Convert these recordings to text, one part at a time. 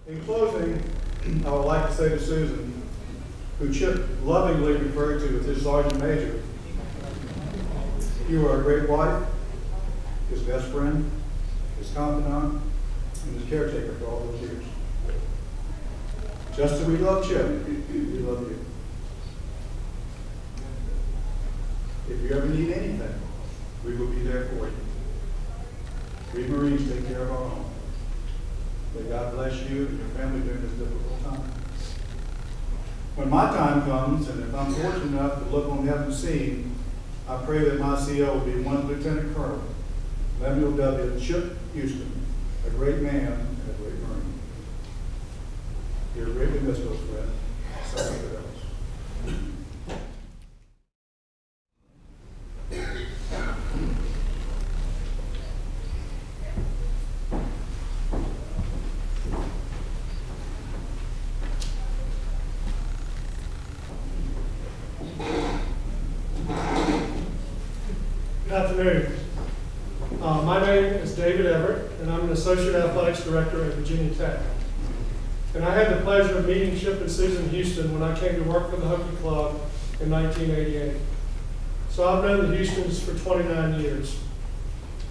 In closing, I would like to say to Susan, who Chip lovingly referred to as his Sergeant Major, you are a great wife, his best friend, his confidant, and his caretaker for all those years. Just as we love Chip, we love you. If you ever need anything, we will be there for you. We Marines take care of our own. May God bless you and your family during this difficult time. When my time comes, and if I'm fortunate enough to look on heaven's scene, I pray that my CO will be one Lieutenant Colonel, Lemuel W. Chip Houston, a great man and a great Marine. You're greatly missed, old friend. Sorry for those. Good afternoon. My name is David Everett, and I'm an Associate Athletics Director at Virginia Tech. And I had the pleasure of meeting Chip and Susan Houston when I came to work for the Hockey Club in 1988. So I've known the Houstons for 29 years.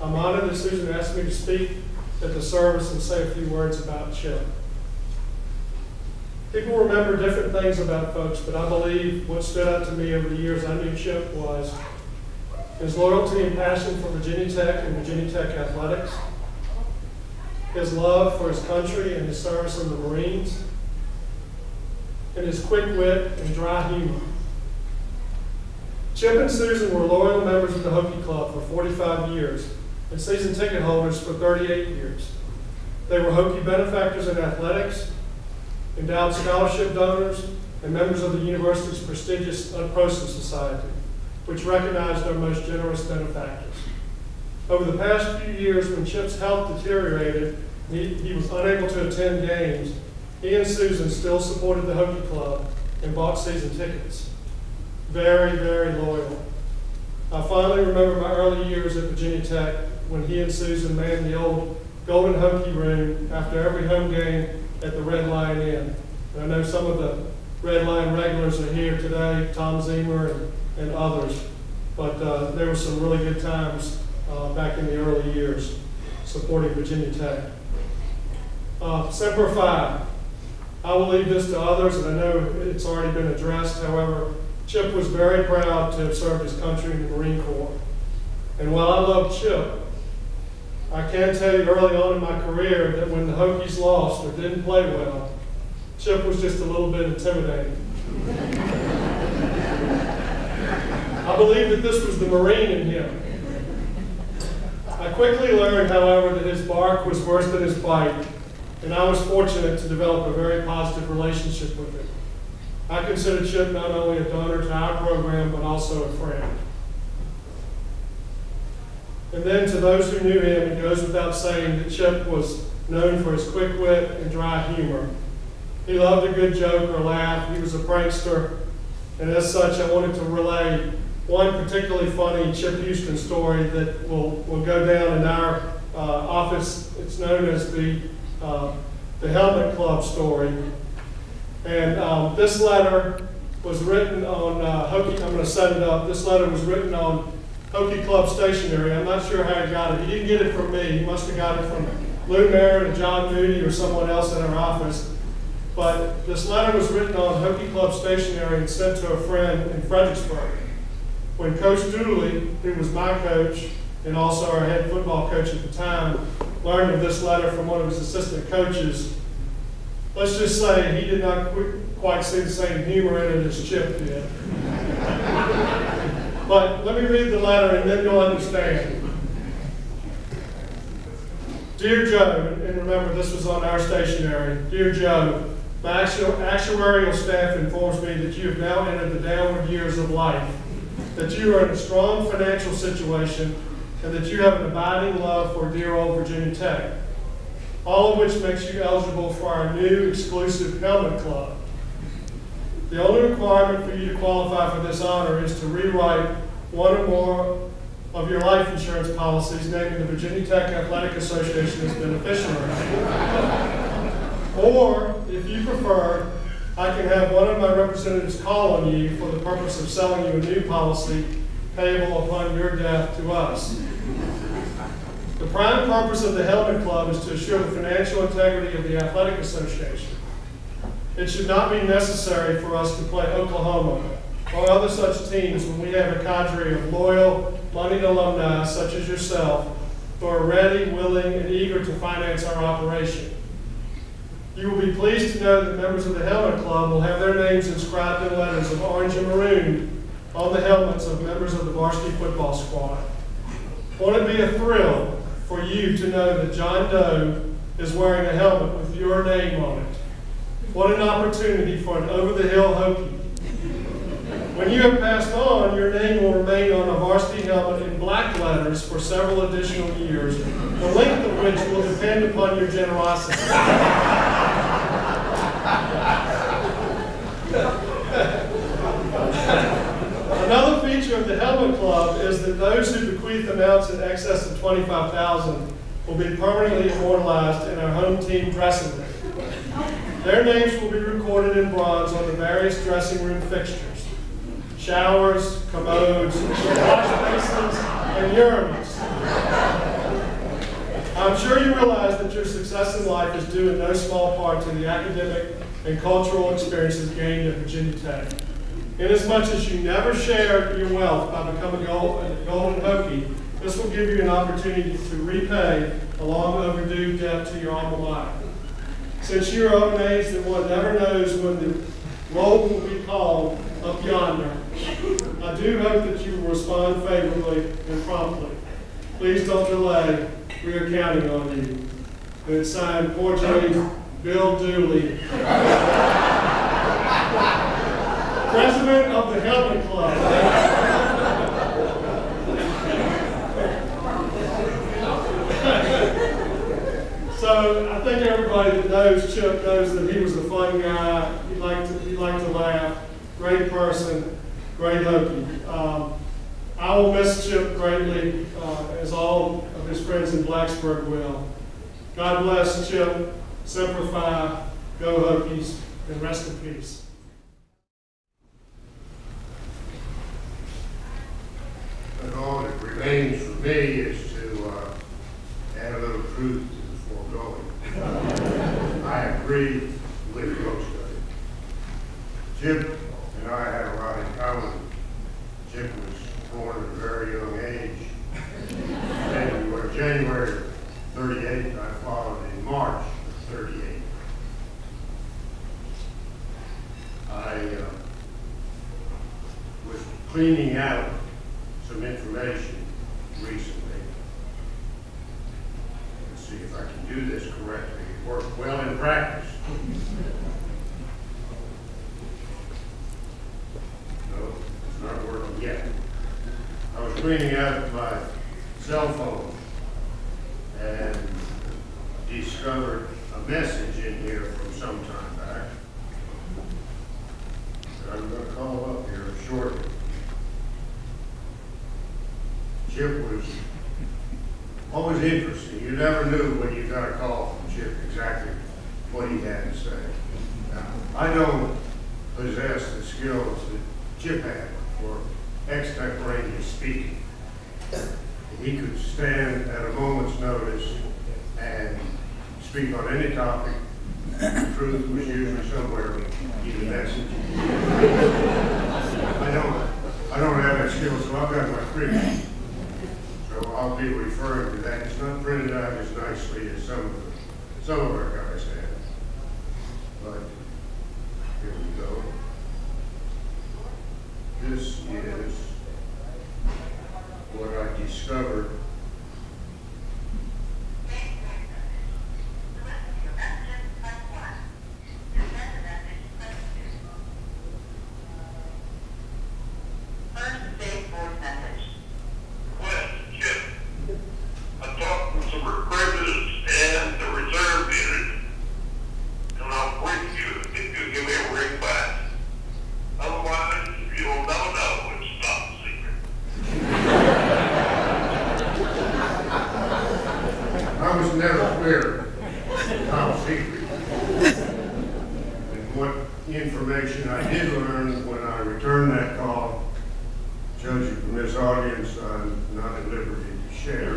I'm honored that Susan asked me to speak at the service and say a few words about Chip. People remember different things about folks, but I believe what stood out to me over the years I knew Chip was his loyalty and passion for Virginia Tech and Virginia Tech athletics, his love for his country and his service in the Marines, and his quick wit and dry humor. Chip and Susan were loyal members of the Hockey Club for 45 years and season ticket holders for 38 years. They were Hockey benefactors in athletics, endowed scholarship donors, and members of the university's prestigious Unprocessed Society, which recognized our most generous benefactors. Over the past few years, when Chip's health deteriorated, he was unable to attend games, he and Susan still supported the Hockey Club and bought season tickets. Very, very loyal. I finally remember my early years at Virginia Tech when he and Susan manned the old Golden Hockey Room after every home game at the Red Lion Inn. And I know some of the Red Lion regulars are here today, Tom Zemer and others, but there were some really good times back in the early years supporting Virginia Tech. Semper Fi. I will leave this to others, and I know it's already been addressed. However, Chip was very proud to have served his country in the Marine Corps. And while I love Chip, I can tell you early on in my career that when the Hokies lost or didn't play well, Chip was just a little bit intimidating. I believe that this was the Marine in him. I quickly learned, however, that his bark was worse than his bite, and I was fortunate to develop a very positive relationship with him. I consider Chip not only a donor to our program, but also a friend. And then to those who knew him, it goes without saying that Chip was known for his quick wit and dry humor. He loved a good joke or laugh. He was a prankster. And as such, I wanted to relay one particularly funny Chip Houston story that will go down in our office. It's known as the Helmet Club story. And this letter was written on Hockey. I'm going to set it up. This letter was written on Hockey Club stationery. I'm not sure how he got it. He didn't get it from me. He must have got it from Lou Merritt, John Moody, or someone else in our office. But this letter was written on Hockey Club stationery and sent to a friend in Fredericksburg. When Coach Dooley, who was my coach and also our head football coach at the time, learned of this letter from one of his assistant coaches, let's just say he did not quite see the same humor in it as Chip did. But let me read the letter and then you'll understand. Dear Joe, and remember this was on our stationery. Dear Joe, my actuarial staff informs me that you have now entered the downward years of life, that you are in a strong financial situation, and that you have an abiding love for dear old Virginia Tech, all of which makes you eligible for our new exclusive Helmet Club. The only requirement for you to qualify for this honor is to rewrite one or more of your life insurance policies naming the Virginia Tech Athletic Association as beneficiary. Or, if you prefer, I can have one of my representatives call on you for the purpose of selling you a new policy payable upon your death to us. The prime purpose of the Helmet Club is to assure the financial integrity of the Athletic Association. It should not be necessary for us to play Oklahoma or other such teams when we have a cadre of loyal, moneyed alumni such as yourself who are ready, willing, and eager to finance our operation. You will be pleased to know that members of the Helmet Club will have their names inscribed in letters of orange and maroon on the helmets of members of the varsity football squad. Won't it be a thrill for you to know that John Doe is wearing a helmet with your name on it? What an opportunity for an over-the-hill Hokie. When you have passed on, your name will remain on a varsity helmet in black letters for several additional years, the length of which will depend upon your generosity. Another feature of the Helmet Club is that those who bequeath amounts in excess of $25,000 will be permanently immortalized in our home team dressing room. Their names will be recorded in bronze on the various dressing room fixtures: showers, commodes, wash basins, and urinals. I'm sure you realize that your success in life is due in no small part to the academic and cultural experiences gained at Virginia Tech. Inasmuch as you never shared your wealth by becoming a Golden Hokie, this will give you an opportunity to repay a long overdue debt to your alma mater. Since you are of an age that one never knows when the roll will be called up yonder, I do hope that you will respond favorably and promptly. Please don't delay. We are counting on you. And it's signed, fortunately, Bill Dooley, President of the Helmet Club. So I think everybody that knows Chip knows that he was a fun guy. He liked to laugh. Great person, great Hokie. I will miss Chip greatly, as all of his friends in Blacksburg will. God bless Chip, Semper Fi, go Hokies, and rest in peace. And all that remains for me is to add a little truth to the foregoing. I agree with most of it. Chip and I had a lot in common. Chip was born at a very young age. January 38, I followed in March of 38. I was cleaning out some information recently. Let's see if I can do this correctly. It worked well in practice. No, it's not working yet. I was cleaning out my cell phone and discovered a message in here from some time back that I'm going to call up here shortly. Chip was always interesting. You never knew when you got a call from Chip exactly what he had to say. Now, I don't possess the skills that Chip had for extemporaneous speaking. He could stand at a moment's notice and speak on any topic. The truth was usually somewhere in the message. I don't have that skill, so I've got my cricket. So I'll be referring to that. It's not printed out as nicely as some of our guys have. But here we go. This is what I discovered. information I did learn when I returned that call, judging from this audience, I'm not at liberty to share.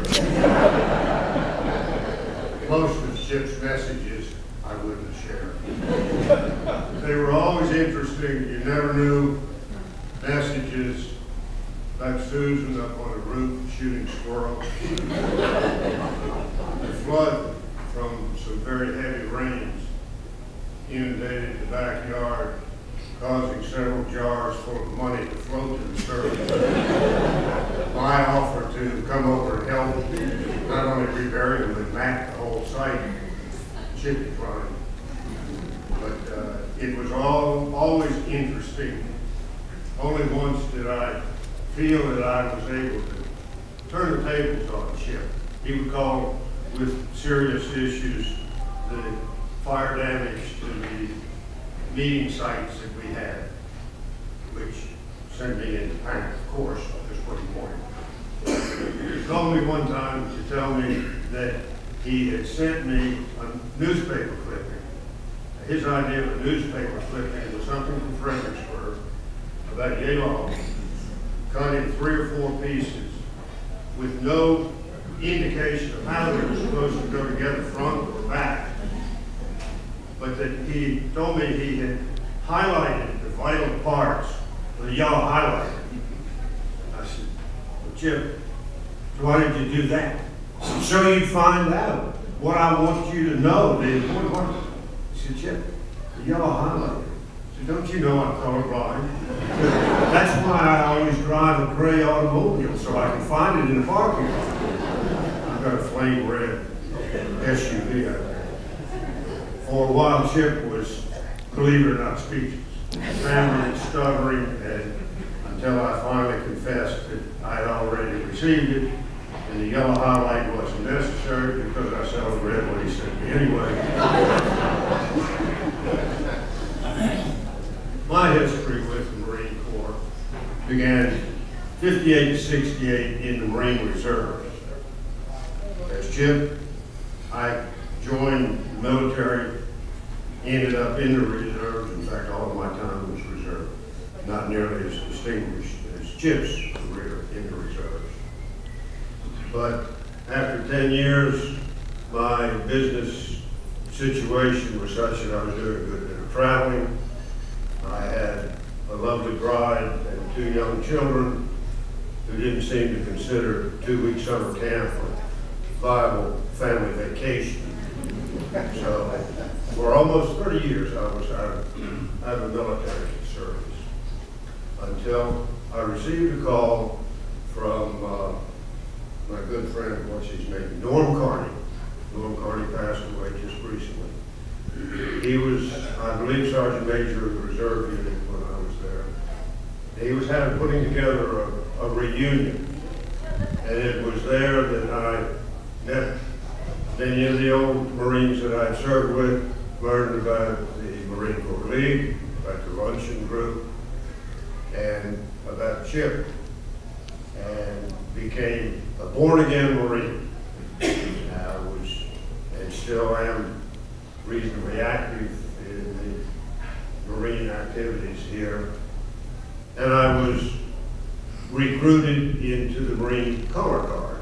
Most of Chip's messages I wouldn't share. They were always interesting. You never knew. Messages like Susan up on the roof shooting squirrels. The flood from some very heavy rains inundated the backyard, causing several jars full of money to float to the surface. My offer to come over and help not only rebury them, but map the whole site, Chip is running. But it was always interesting. Only once did I feel that I was able to turn the tables on Chip. He would call with serious issues, the fire damage to the meeting sites that we had, which sent me into panic, of course, at this point. He called me one time to tell me that he had sent me a newspaper clipping. His idea of a newspaper clipping was something from Fredericksburg about Yale, cut in 3 or 4 pieces with no indication of how they were supposed to go together, front or back. But that he told me he had highlighted the vital parts of the yellow highlighter. I said, well, Chip, why did you do that? So you'd find out what I want you to know, the important part. He said, Chip, the yellow highlighter. I said, don't you know I'm colorblind? That's why I always drive a gray automobile, so I can find it in the parking lot. I've got a flame red SUV out there. For a while, Chip was, believe it or not, speechless, stammering, stuttering, and until I finally confessed that I had already received it, and the yellow highlight wasn't necessary because I seldom read what he sent me anyway. My history with the Marine Corps began 58 to 68 in the Marine Reserves. As Chip, I joined the military, ended up in the reserves. In fact, all of my time was reserve. Not nearly as distinguished as Chip's career in the reserves. But after 10 years, my business situation was such that I was doing a good bit of traveling. I had a lovely bride and 2 young children who didn't seem to consider 2-week summer camp a viable family vacation. So for almost 30 years, I was out of the military service until I received a call from my good friend, what's his name, Norm Carney. Norm Carney passed away just recently. He was, I believe, Sergeant Major of the Reserve Unit when I was there. He was putting together a reunion, and it was there that I met many of the old Marines that I served with, learned about the Marine Corps League, about the luncheon group, and about Chip, and became a born-again Marine. I was, and still am, reasonably active in the Marine activities here. And I was recruited into the Marine Color Guard.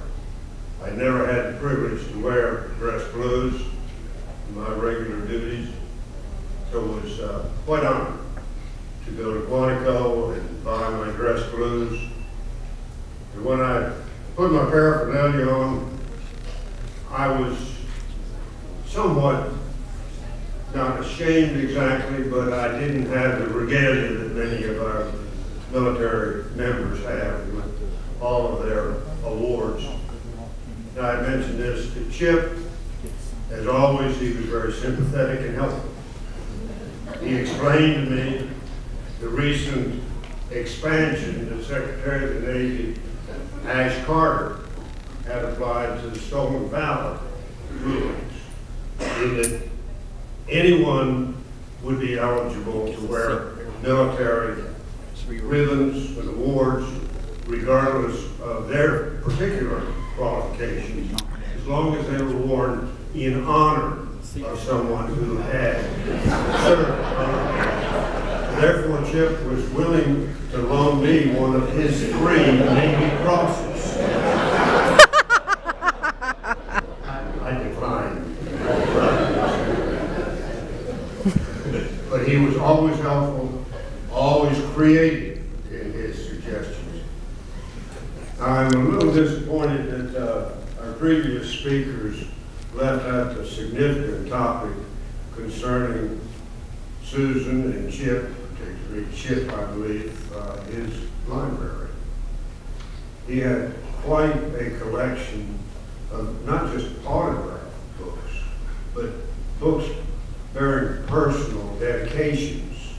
I never had the privilege to wear dress blues in my regular duties, so it was quite honored to go to Quantico and buy my dress blues. And when I put my paraphernalia on, I was somewhat, not ashamed exactly, but I didn't have the regalia that many of our military members have with all of their awards. And I mentioned this to Chip. As always, he was very sympathetic and helpful. He explained to me the recent expansion that Secretary of the Navy Ash Carter had applied to the Stolen Valor rulings, in that anyone would be eligible to wear military ribbons and awards, regardless of their particular qualifications, as long as they were worn in honor of someone who had served. Therefore, Chip was willing to loan me one of his 3 Navy crosses. I declined. But he was always helpful, always creative in his suggestions. I'm a little disappointed that our previous speakers left out the significant topic concerning Susan and Chip, particularly Chip, I believe, his library. He had quite a collection of not just autograph books, but books bearing personal dedications,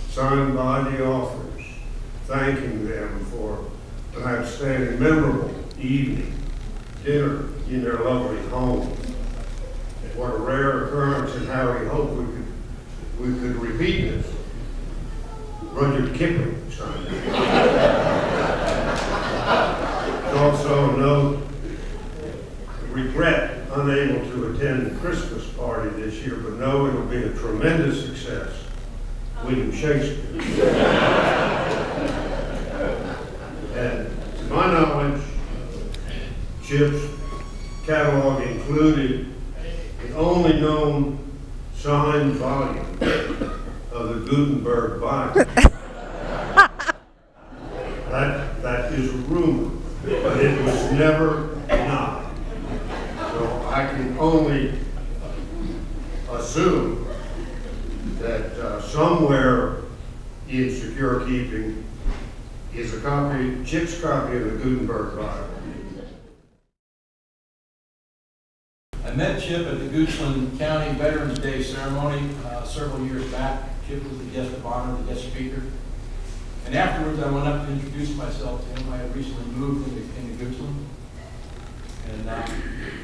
signed by the authors, thanking them for an outstanding, memorable evening, dinner in their lovely home. What a rare occurrence, and how we hope we could repeat this. Rudyard Kipling signed it. Also note, regret unable to attend the Christmas party this year, but know it'll be a tremendous success. William Shakespeare. And to my knowledge, Chip's catalog included the only known signed volume of the Gutenberg Bible. That is a rumor, but it was never denied. So I can only assume that somewhere in secure keeping is a copy, Chip's copy of the Gutenberg Bible. I met Chip at the Goochland County Veterans Day ceremony several years back. Chip was the guest of honor, the guest speaker. And afterwards, I went up to introduce myself to him. I had recently moved into Goochland. And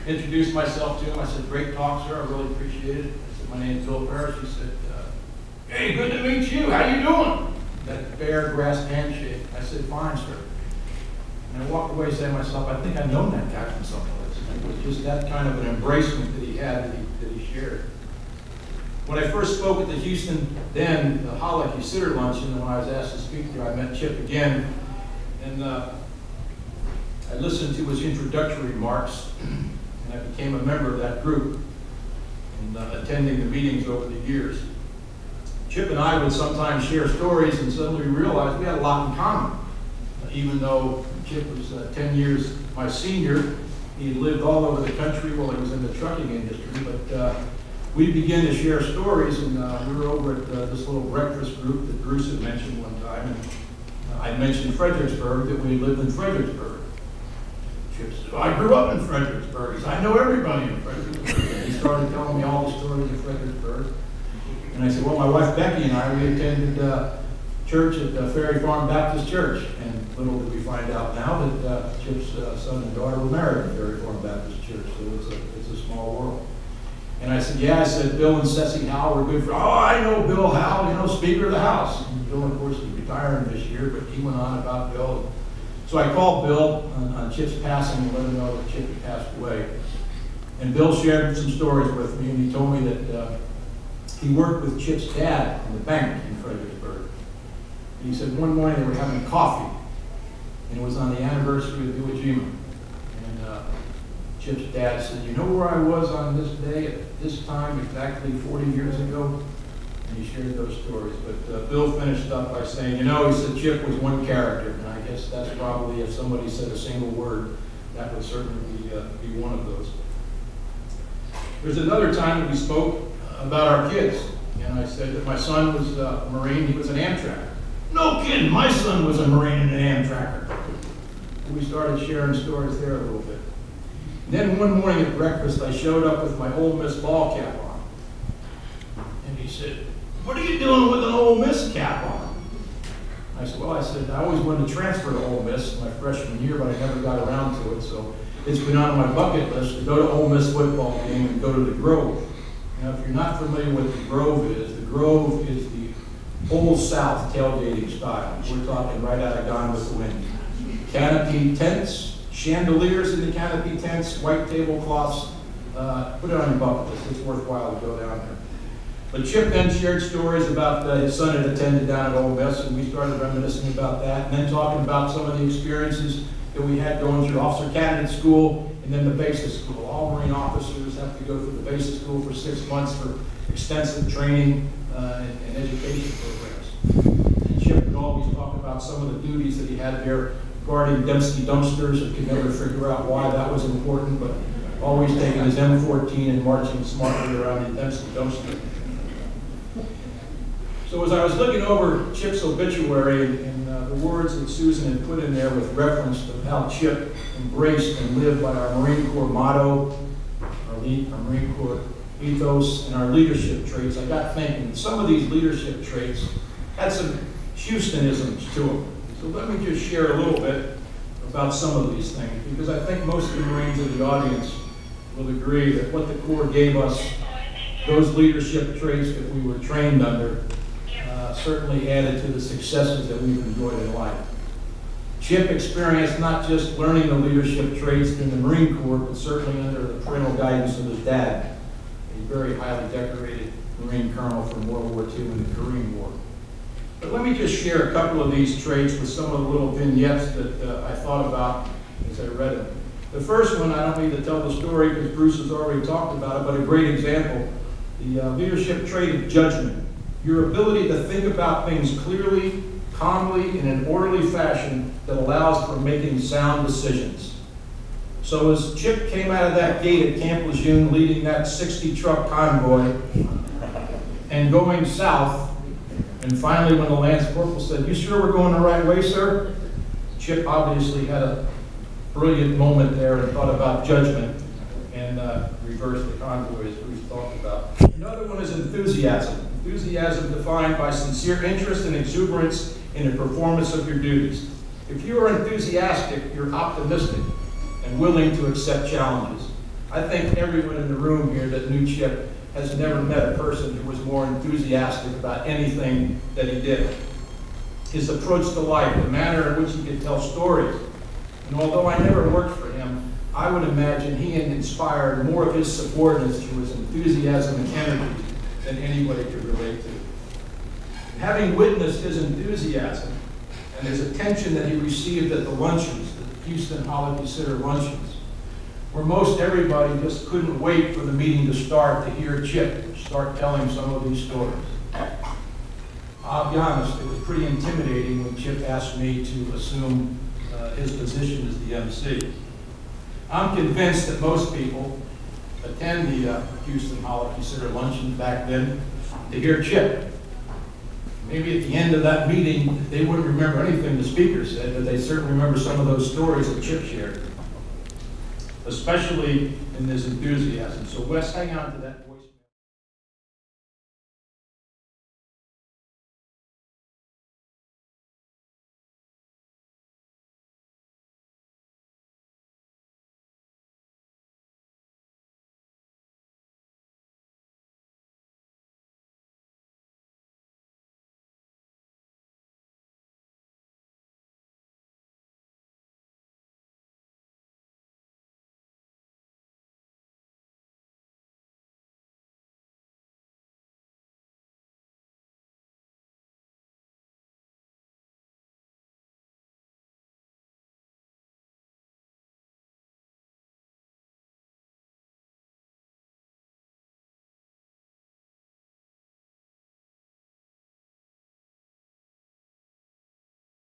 introduced myself to him. I said, "Great talk, sir. I really appreciate it." I said, "My name's Bill Parrish." He said, "Hey, good to meet you. How you doing?" That bare grass handshake. I said, "Fine, sir." And I walked away saying to myself, I think I've known that guy from someplace. It was just that kind of an embracement that he had, that he shared. When I first spoke at the Houston Den, the Holiday Sitter Luncheon, and when I was asked to speak there, I met Chip again. And I listened to his introductory remarks, and I became a member of that group, and attending the meetings over the years. Chip and I would sometimes share stories, and suddenly we realized we had a lot in common. Even though Chip was 10 years my senior, he lived all over the country while he was in the trucking industry, but we began to share stories, and we were over at this little breakfast group that Bruce had mentioned one time, and I mentioned Fredericksburg, that we lived in Fredericksburg. Chip said, "I grew up in Fredericksburg." He said, "I know everybody in Fredericksburg." And he started telling me all the stories of Fredericksburg. And I said, "Well, my wife Becky and I, we attended church at Ferry Farm Baptist Church." And little did we find out now that Chip's son and daughter were married at Ferry Farm Baptist Church, so it's a small world. And I said, "Yeah," I said, "Bill and Ceci Howell were good friends." "Oh, I know Bill Howell, you know, Speaker of the House." And Bill, of course, is retiring this year, but he went on about Bill. So I called Bill on Chip's passing and let him know that Chip had passed away. And Bill shared some stories with me, and he told me that he worked with Chip's dad in the bank in Fredericksburg. And he said one morning they were having coffee, and it was on the anniversary of Iwo Jima. And Chip's dad said, "You know where I was on this day at this time exactly 40 years ago?" And he shared those stories. But Bill finished up by saying, "You know," he said, "Chip was one character." And I guess that's probably, if somebody said a single word, that would certainly be one of those. There's another time that we spoke about our kids. And I said that my son was a Marine, he was an Amtrak. "No kidding, my son was a Marine and an Amtracker." And we started sharing stories there a little bit. And then one morning at breakfast, I showed up with my Ole Miss ball cap on. And he said, "What are you doing with an Ole Miss cap on?" I said, "Well," I said, "I always wanted to transfer to Ole Miss my freshman year, but I never got around to it. So it's been on my bucket list to go to Ole Miss football game and go to the Grove." Now, if you're not familiar with the Grove is the Old South tailgating style. We're talking right out of Gone with the Wind. Canopy tents, chandeliers in the canopy tents, white tablecloths. Put it on your bucket list. It's worthwhile to go down there. But Chip then shared stories about his son had attended down at Ole Miss, and we started reminiscing about that, and then talking about some of the experiences that we had going through Officer Candidate School and then the basic school. All Marine officers have to go through the basic school for 6 months for extensive training and education programs. And Chip would always talk about some of the duties that he had there, guarding Dempsey dumpsters, and could never figure out why that was important, but always taking his M14 and marching smartly around the Dempsey dumpster. So as I was looking over Chip's obituary and the words that Susan had put in there with reference to how Chip embraced and lived by our Marine Corps motto, our Marine Corps ethos, and our leadership traits, I got thinking some of these leadership traits had some Houstonisms to them. So let me just share a little bit about some of these things, because I think most of the Marines in the audience will agree that what the Corps gave us, those leadership traits that we were trained under, certainly added to the successes that we've enjoyed in life. Chip experienced not just learning the leadership traits in the Marine Corps, but certainly under the parental guidance of his dad, a very highly decorated Marine colonel from World War II and the Korean War. But let me just share a couple of these traits with some of the little vignettes that I thought about as I read them. The first one, I don't need to tell the story because Bruce has already talked about it, but a great example, the leadership trait of judgment. Your ability to think about things clearly, calmly, in an orderly fashion that allows for making sound decisions. So as Chip came out of that gate at Camp Lejeune leading that 60-truck convoy and going south, and finally when the Lance Corporal said, "You sure we're going the right way, sir?" Chip obviously had a brilliant moment there and thought about judgment and reversed the convoy as Bruce talked about. Another one is enthusiasm. Enthusiasm defined by sincere interest and exuberance in the performance of your duties. If you are enthusiastic, you're optimistic and willing to accept challenges. I think everyone in the room here that knew Chip has never met a person who was more enthusiastic about anything that he did. His approach to life, the manner in which he could tell stories. And although I never worked for him, I would imagine he had inspired more of his subordinates through his enthusiasm and energy than anybody could relate to. Having witnessed his enthusiasm and his attention that he received at the luncheons, the Houston Holiday Center luncheons, where most everybody just couldn't wait for the meeting to start to hear Chip start telling some of these stories. I'll be honest, it was pretty intimidating when Chip asked me to assume his position as the MC. I'm convinced that most people attend the Houston Holiday Center luncheon back then to hear Chip. Maybe at the end of that meeting, they wouldn't remember anything the speaker said, but they certainly remember some of those stories that Chip shared, especially in his enthusiasm. So Wes, hang on to that.